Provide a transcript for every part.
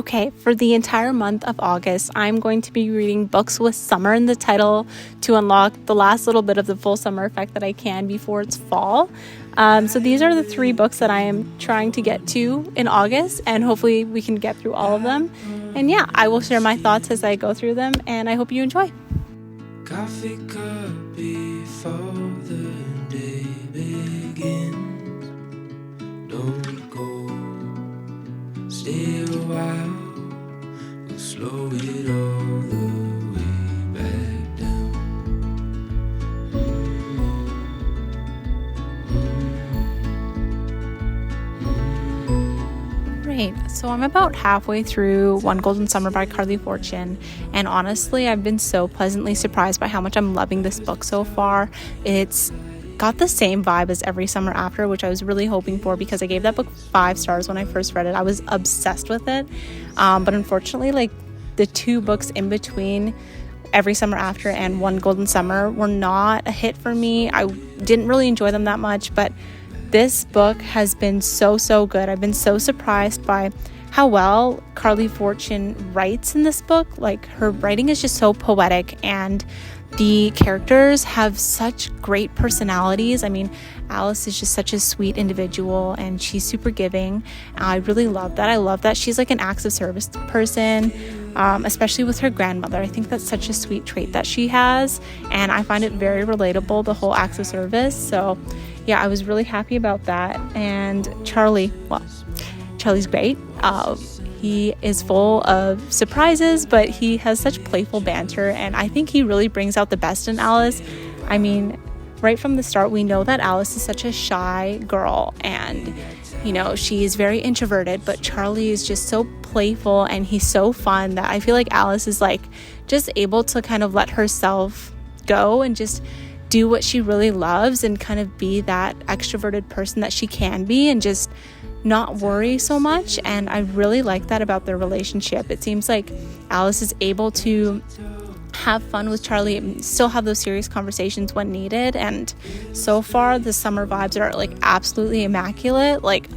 Okay, for the entire month of August, I'm going to be reading books with summer in the title to unlock the last little bit of the full summer effect that I can before it's fall. So these are the 3 books that I am trying to get to in August, and hopefully we can get through all of them. And yeah, I will share my thoughts as I go through them, and I hope you enjoy. Coffee cup before the day begins. Don't go, stay a while. We'll slow it all the way back down. Right, so I'm about halfway through One Golden Summer by Carley Fortune, and honestly, I've been so pleasantly surprised by how much I'm loving this book so far. It's got the same vibe as Every Summer After, which I was really hoping for because I gave that book 5 stars when I first read it. I was obsessed with it, but unfortunately, like the 2 books in between Every Summer After and One Golden Summer were not a hit for me. I didn't really enjoy them that much, but this book has been so good. I've been so surprised by how well Carley Fortune writes in this book. Like, her writing is just so poetic, and the characters have such great personalities. I mean, Alice is just such a sweet individual, and she's super giving. I really love that. I love that she's like an acts of service person, especially with her grandmother. I think that's such a sweet trait that she has, and I find it very relatable, the whole acts of service. So yeah, I was really happy about that. And Charlie's great. He is full of surprises, but he has such playful banter, and I think he really brings out the best in Alice. I mean, right from the start, we know that Alice is such a shy girl, and she is very introverted, but Charlie is just so playful, and he's so fun that I feel like Alice is like just able to kind of let herself go and just do what she really loves and kind of be that extroverted person that she can be and just not worry so much. And I really like that about their relationship. It seems like Alice is able to have fun with Charlie and still have those serious conversations when needed. And so far, the summer vibes are like absolutely immaculate. Like,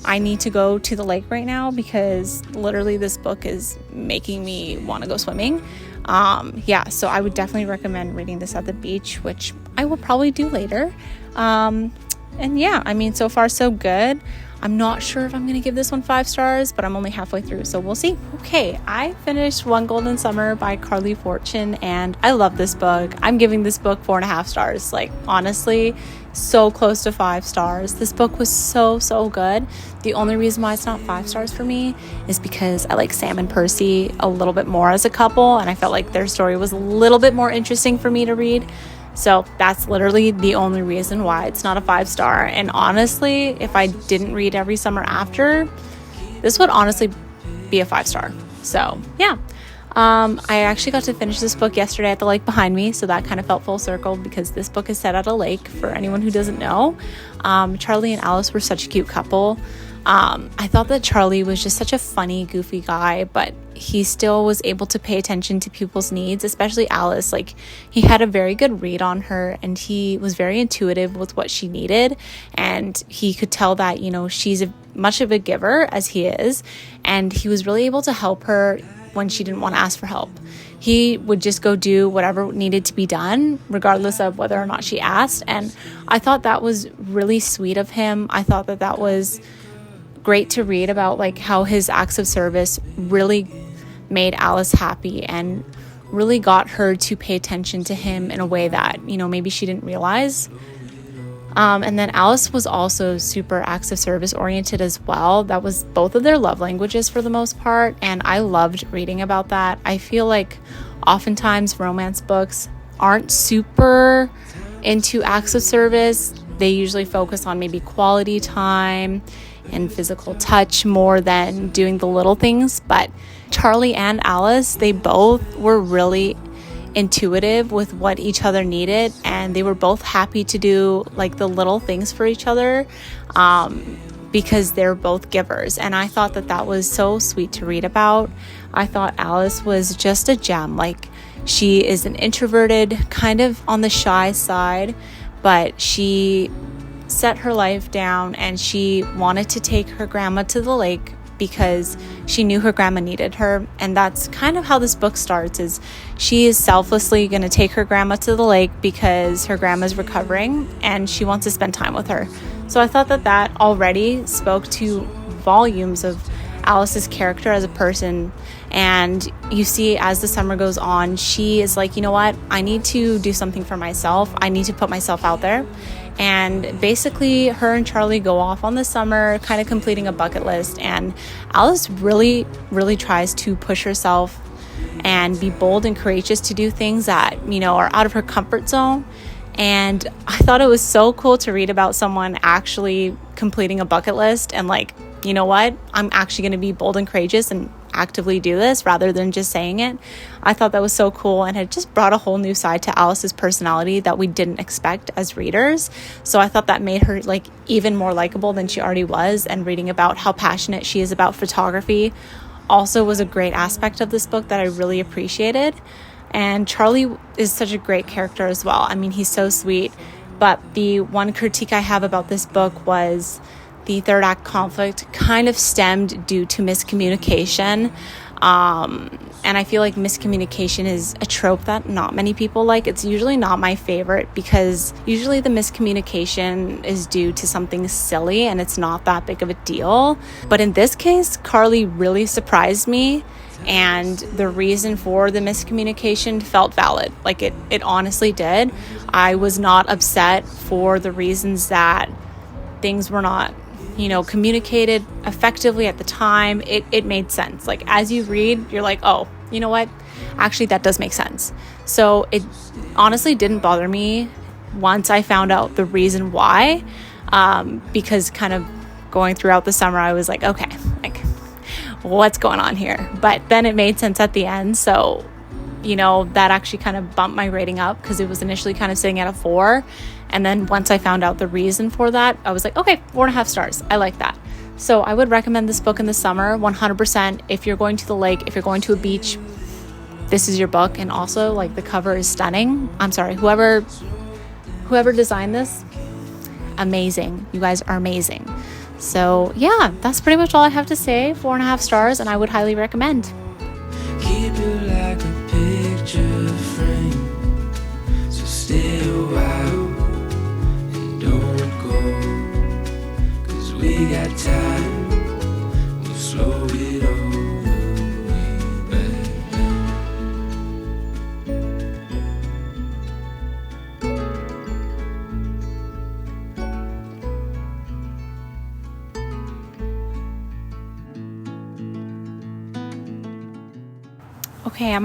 I need to go to the lake right now because literally this book is making me want to go swimming. So I would definitely recommend reading this at the beach, which I will probably do later. So far so good. I'm not sure if I'm going to give this one 5 stars, but I'm only halfway through, so we'll see. Okay, I finished One Golden Summer by Carley Fortune, and I love this book. I'm giving this book 4.5 stars. Like, honestly, so close to 5 stars. This book was so good. The only reason why it's not 5 stars for me is because I like Sam and Percy a little bit more as a couple, and I felt like their story was a little bit more interesting for me to read. So that's literally the only reason why it's not a 5 star. And honestly, if I didn't read Every Summer After, this would honestly be a 5 star. So yeah. I actually got to finish this book yesterday at the lake behind me, so that kind of felt full circle because this book is set at a lake, for anyone who doesn't know. Charlie and Alice were such a cute couple. I thought that Charlie was just such a funny, goofy guy, but he still was able to pay attention to people's needs, especially Alice. Like, he had a very good read on her, and he was very intuitive with what she needed, and he could tell that, she's much of a giver as he is, and he was really able to help her when she didn't want to ask for help. He would just go do whatever needed to be done, regardless of whether or not she asked, and I thought that was really sweet of him. I thought that was great to read about, like, how his acts of service really made Alice happy and really got her to pay attention to him in a way that, maybe she didn't realize. And then Alice was also super acts of service oriented as well. That was both of their love languages for the most part, and I loved reading about that. I feel like oftentimes romance books aren't super into acts of service. They usually focus on maybe quality time and physical touch more than doing the little things, but Charlie and Alice, they both were really intuitive with what each other needed, and they were both happy to do like the little things for each other because they're both givers, and I thought that was so sweet to read about. I thought Alice was just a gem. Like, she is an introverted, kind of on the shy side, but she set her life down and she wanted to take her grandma to the lake because she knew her grandma needed her. And that's kind of how this book starts, is she is selflessly going to take her grandma to the lake because her grandma's recovering and she wants to spend time with her. So I thought that already spoke to volumes of Alice's character as a person. And you see, as the summer goes on, she is like, you know what, I need to do something for myself. I need to put myself out there. And basically her and Charlie go off on the summer, kind of completing a bucket list. And Alice really, really tries to push herself and be bold and courageous to do things that, you know, are out of her comfort zone. And I thought it was so cool to read about someone actually completing a bucket list and like, you know what, I'm actually going to be bold and courageous and actively do this rather than just saying it. I thought that was so cool, and it just brought a whole new side to Alice's personality that we didn't expect as readers. So I thought that made her like even more likable than she already was. And reading about how passionate she is about photography also was a great aspect of this book that I really appreciated. And Charlie is such a great character as well. I mean, he's so sweet. But the one critique I have about this book was the third act conflict kind of stemmed due to miscommunication. And I feel like miscommunication is a trope that not many people like. It's usually not my favorite because usually the miscommunication is due to something silly and it's not that big of a deal. But in this case, Carly really surprised me, and the reason for the miscommunication felt valid. Like it honestly did. I was not upset for the reasons that things were not, you know, communicated effectively at the time. It made sense. Like as you read, you're like, oh, you know what? Actually, that does make sense. So it honestly didn't bother me once I found out the reason why, because kind of going throughout the summer, I was like, okay, like what's going on here? But then it made sense at the end. So, you know, that actually kind of bumped my rating up because it was initially kind of sitting at a 4. And then once I found out the reason for that, I was like, okay, 4.5 stars. I like that. So I would recommend this book in the summer, 100%. If you're going to the lake, if you're going to a beach, this is your book. And also, like, the cover is stunning. I'm sorry, whoever designed this, amazing. You guys are amazing. So yeah, that's pretty much all I have to say. 4.5 stars, and I would highly recommend. Keep it like a picture frame, so stay a while and don't go, 'cause we got time, we'll slow it all the way back down. Okay, I'm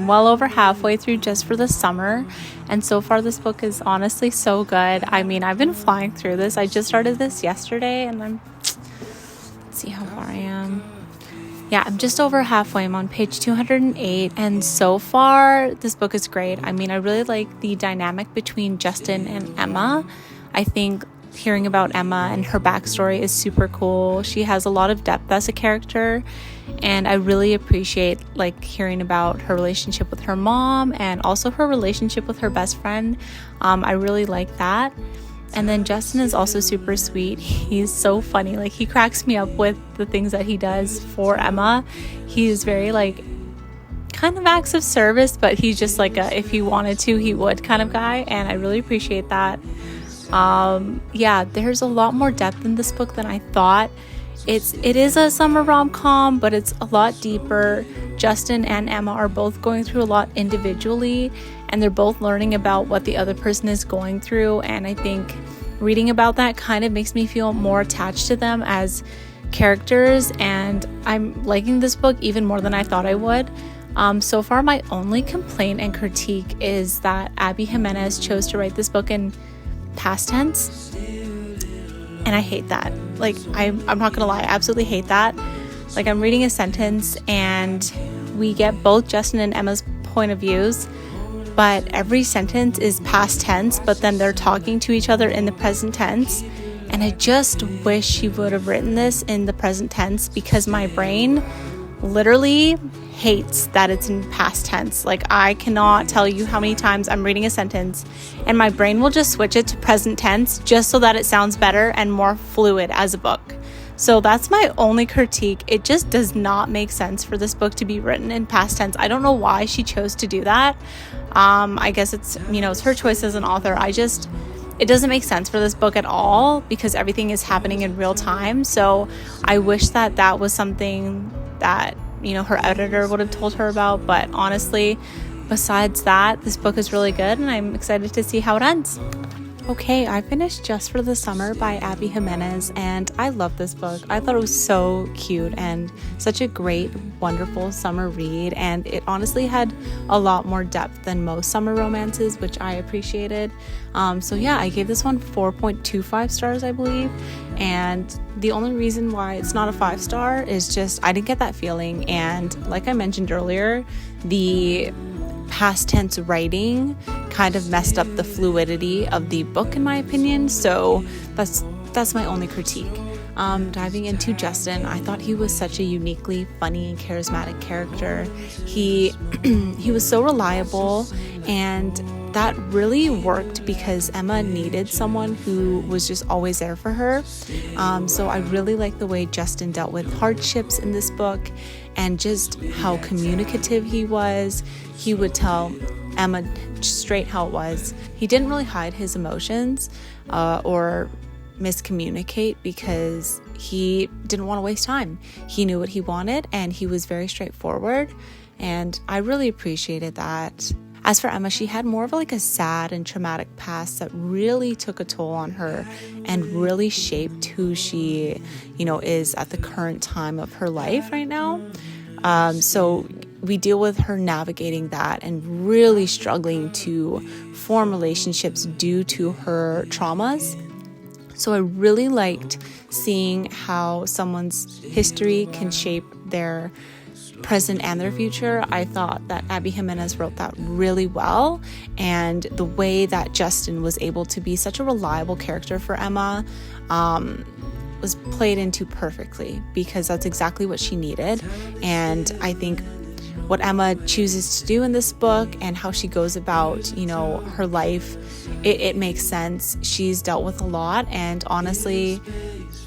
well over halfway through Just for the Summer, and so far this book is honestly so good. I mean, I've been flying through this. I just started this yesterday, and let's see how far I am. Yeah, I'm just over halfway. I'm on page 208, and so far this book is great. I mean, I really like the dynamic between Justin and Emma. I think hearing about Emma and her backstory is super cool. She has a lot of depth as a character, and I really appreciate like hearing about her relationship with her mom and also her relationship with her best friend. I really like that. And then Justin is also super sweet. He's so funny. Like, he cracks me up with the things that he does for Emma. He's very like kind of acts of service, but he's just like a if he wanted to he would kind of guy, and I really appreciate that. Yeah, there's a lot more depth in this book than I thought. It is a summer rom-com, but it's a lot deeper. Justin and Emma are both going through a lot individually, and they're both learning about what the other person is going through, and I think reading about that kind of makes me feel more attached to them as characters, and I'm liking this book even more than I thought I would. So far, my only complaint and critique is that Abby Jimenez chose to write this book in past tense, and I hate that. Like, I'm not gonna lie, I absolutely hate that. Like, I'm reading a sentence and we get both Justin and Emma's point of views, but every sentence is past tense, but then they're talking to each other in the present tense, and I just wish she would have written this in the present tense, because my brain literally hates that it's in past tense. Like, I cannot tell you how many times I'm reading a sentence and my brain will just switch it to present tense just so that it sounds better and more fluid as a book. So that's my only critique. It just does not make sense for this book to be written in past tense. I don't know why she chose to do that. I guess it's her choice as an author. It doesn't make sense for this book at all because everything is happening in real time. So I wish that was something that, her editor would have told her about. But honestly, besides that, this book is really good and I'm excited to see how it ends. Okay, I finished Just for the Summer by Abby Jimenez, and I love this book. I thought it was so cute and such a great, wonderful summer read, and it honestly had a lot more depth than most summer romances, which I appreciated. So yeah, I gave this one 4.25 stars, I believe, and the only reason why it's not a 5-star is just I didn't get that feeling, and like I mentioned earlier, the past tense writing kind of messed up the fluidity of the book in my opinion, so that's my only critique. Diving into Justin, I thought he was such a uniquely funny and charismatic character. He was so reliable, and that really worked because Emma needed someone who was just always there for her. So I really like the way Justin dealt with hardships in this book and just how communicative he was. He would tell Emma straight how it was. He didn't really hide his emotions or miscommunicate because he didn't want to waste time. He knew what he wanted and he was very straightforward, and I really appreciated that. As for Emma, she had more of a sad and traumatic past that really took a toll on her and really shaped who she, is at the current time of her life right now. So we deal with her navigating that and really struggling to form relationships due to her traumas. So I really liked seeing how someone's history can shape their present and their future. I thought that Abby Jimenez wrote that really well, and the way that Justin was able to be such a reliable character for Emma was played into perfectly because that's exactly what she needed. And I think what Emma chooses to do in this book and how she goes about, her life, it makes sense. She's dealt with a lot, and honestly,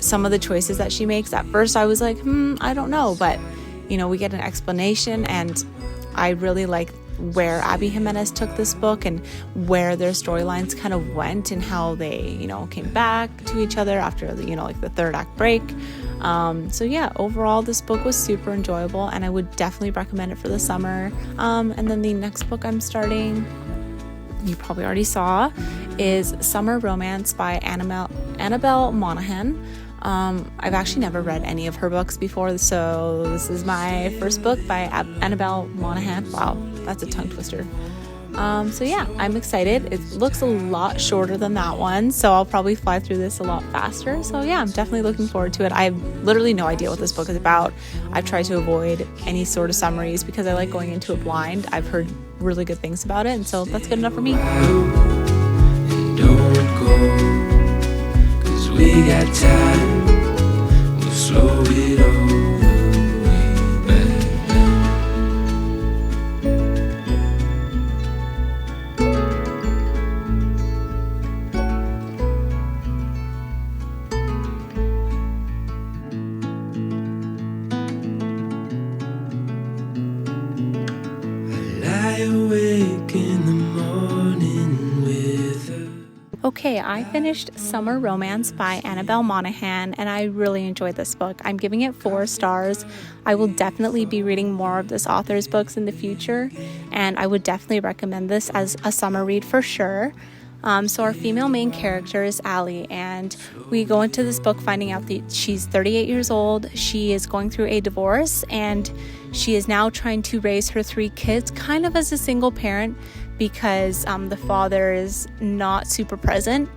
some of the choices that she makes, at first I was like, I don't know, but we get an explanation, and I really like where Abby Jimenez took this book and where their storylines kind of went and how they, came back to each other after the third act break. So yeah, overall this book was super enjoyable and I would definitely recommend it for the summer. And then the next book I'm starting, you probably already saw, is Summer Romance by Annabelle Monaghan. I've actually never read any of her books before, so this is my first book by Annabelle Monaghan. Wow, that's a tongue twister. So yeah, I'm excited. It looks a lot shorter than that one, so I'll probably fly through this a lot faster. So yeah, I'm definitely looking forward to it. I have literally no idea what this book is about. I've tried to avoid any sort of summaries because I like going into it blind. I've heard really good things about it, and so that's good enough for me. And don't go, 'cause we got time. We'll slow it over. Awake in the morning with her. Okay, I finished Summer Romance by Annabelle Monaghan, and I really enjoyed this book. I'm giving it 4 stars. I will definitely be reading more of this author's books in the future, and I would definitely recommend this as a summer read for sure. So our female main character is Allie, and we go into this book finding out that she's 38 years old. She is going through a divorce, and she is now trying to raise her 3 kids kind of as a single parent because the father is not super present.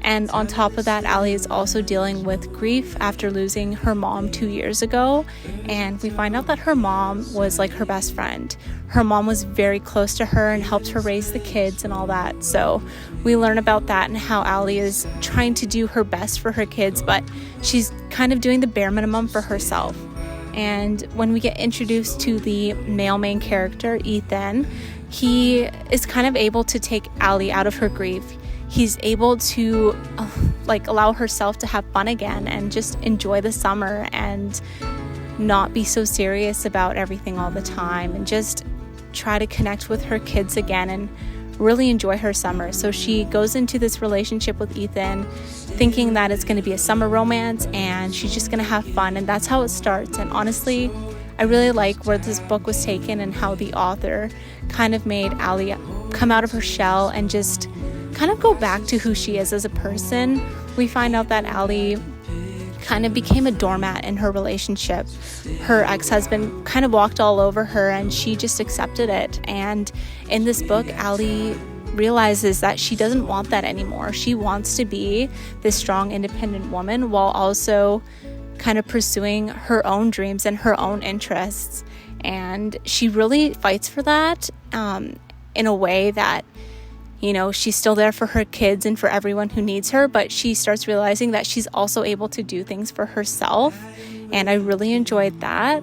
And on top of that, Allie is also dealing with grief after losing her mom 2 years ago. And we find out that her mom was like her best friend. Her mom was very close to her and helped her raise the kids and all that. So we learn about that and how Allie is trying to do her best for her kids, but she's kind of doing the bare minimum for herself. And when we get introduced to the male main character, Ethan, he is kind of able to take Allie out of her grief. He's able to like allow herself to have fun again and just enjoy the summer and not be so serious about everything all the time, and just try to connect with her kids again and really enjoy her summer. So she goes into this relationship with Ethan thinking that it's going to be a summer romance and she's just going to have fun, and that's how it starts. And honestly, I really like where this book was taken and how the author kind of made Allie come out of her shell and just kind of go back to who she is as a person. We find out that Allie kind of became a doormat in her relationship. Her ex-husband kind of walked all over her and she just accepted it. And in this book, Allie realizes that she doesn't want that anymore. She wants to be this strong, independent woman while also kind of pursuing her own dreams and her own interests. And she really fights for that in a way that, you know, she's still there for her kids and for everyone who needs her, but she starts realizing that she's also able to do things for herself. And I really enjoyed that.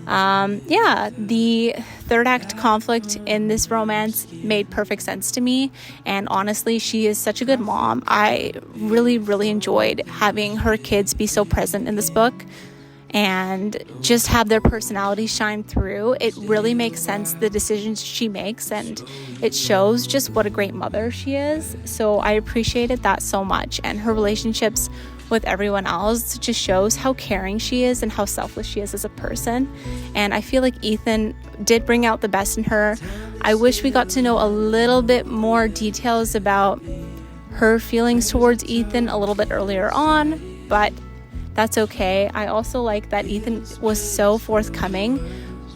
The third act conflict in this romance made perfect sense to me. And honestly, she is such a good mom. I really, really enjoyed having her kids be so present in this book and just have their personality shine through. It really makes sense, the decisions she makes, and it shows just what a great mother she is. So I appreciated that so much. And her relationships with everyone else just shows how caring she is and how selfless she is as a person. And I feel like Ethan did bring out the best in her. I wish we got to know a little bit more details about her feelings towards Ethan a little bit earlier on, but that's okay. I also like that Ethan was so forthcoming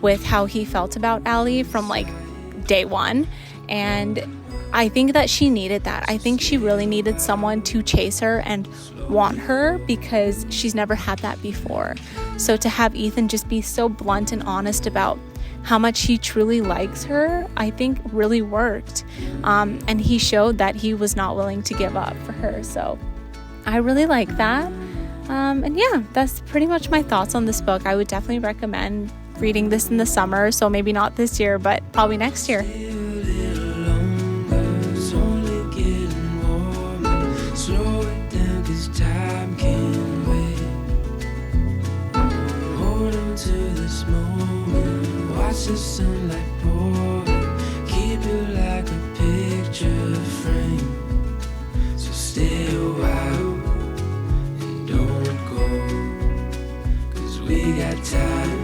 with how he felt about Allie from like day one. And I think that she needed that. I think she really needed someone to chase her and want her because she's never had that before. So to have Ethan just be so blunt and honest about how much he truly likes her, I think really worked. And he showed that he was not willing to give up for her. So I really like that. And yeah, that's pretty much my thoughts on this book. I would definitely recommend reading this in the summer. So maybe not this year, but probably next year. Watch the sunlight pour, keep you like a picture frame. So stay a while and don't go, 'cause we got time.